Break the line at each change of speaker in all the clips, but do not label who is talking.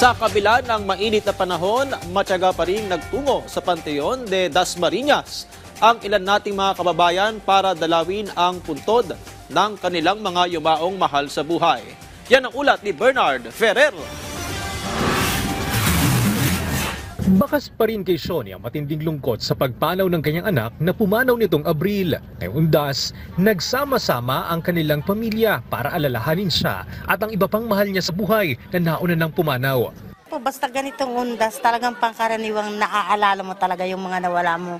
Sa kabila ng mainit na panahon, matyaga pa rin nagtungo sa Panteon de Dasmariñas ang ilan nating mga kababayan para dalawin ang puntod ng kanilang mga yumaong mahal sa buhay. Yan ang ulat ni Bernard Ferrer.
Bakas pa rin kay Shoni ang matinding lungkot sa pagpanaw ng kanyang anak na pumanaw nitong Abril. Ngayong Undas, nagsama-sama ang kanilang pamilya para alalahanin siya at ang iba pang mahal niya sa buhay na nauna ng pumanaw.
Basta ganitong Undas, talagang pangkaraniwang naaalala mo talaga yung mga nawala mo.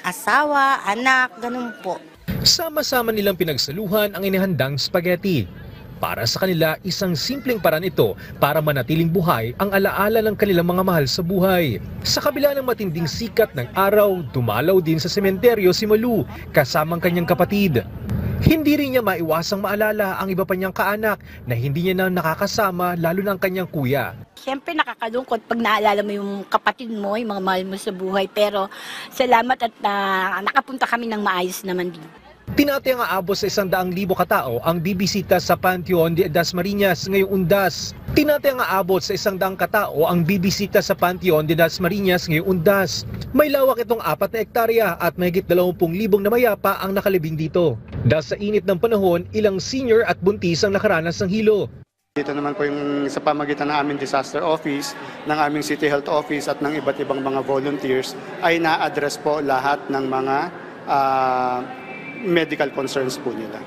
Asawa, anak, ganun po.
Sama-sama nilang pinagsaluhan ang inihandang spaghetti. Para sa kanila, isang simpleng paraan ito para manatiling buhay ang alaala ng kanilang mga mahal sa buhay. Sa kabila ng matinding sikat ng araw, dumalaw din sa sementeryo si Malu kasamang kanyang kapatid. Hindi rin niya maiwasang maalala ang iba pa niyang kaanak na hindi niya na nakakasama, lalo na ang kanyang kuya.
Siyempre nakakalungkot pag naalala mo yung kapatid mo, yung mga mahal mo sa buhay. Pero salamat at nakapunta kami ng maayos naman din.
Tinatayang aabot sa 100,000 katao ang bibisita sa Panteon de Dasmariñas ngayong Undas. Tinatayang aabot sa 100 katao ang bibisita sa Panteon de Dasmariñas ngayong Undas. May lawak itong 4 na hektarya at mahigit 20,000 na mayapa ang nakalibing dito. Dahil sa init ng panahon, ilang senior at buntis ang nakaranas ng hilo.
Dito naman po yung sa pamagitan ng aming disaster office, ng aming city health office at ng iba't ibang mga volunteers ay na-address po lahat ng mga medical concerns po nila.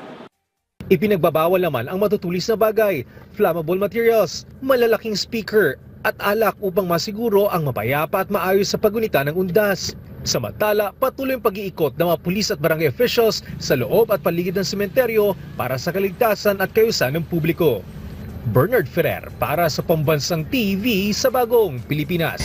Ipinagbabawal naman ang matutulis na bagay, flammable materials, malalaking speaker at alak upang masiguro ang mapayapa at maayos sa pagunita ng Undas. Samantala, patuloy ang pag-iikot ng mga pulis at barangay officials sa loob at paligid ng sementeryo para sa kaligtasan at kaayusan ng publiko. Bernard Ferrer para sa Pambansang TV sa Bagong Pilipinas.